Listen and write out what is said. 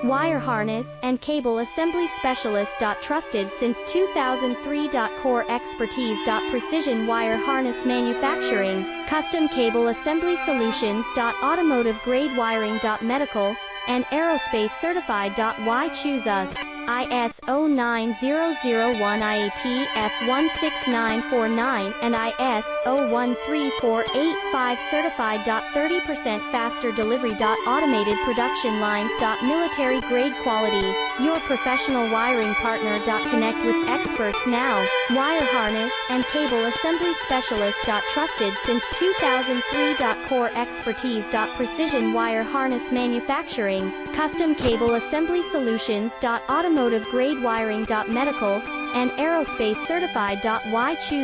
Wire harness and cable assembly specialist. Trusted since 2003. Core expertise. Precision wire harness manufacturing, custom cable assembly solutions. Automotive grade wiring. Medical and aerospace certified. Why choose us? ISO 9001 IATF 16949 and ISO 13485 certified. 30% faster delivery. Automated production lines. Military grade quality, your professional wiring partner. Connect with experts now. Wire harness and cable assembly specialist. Trusted since 2003. Core expertise. Precision wire harness manufacturing, custom cable assembly solutions. Automotive grade wiring. Medical and aerospace certified. Why choose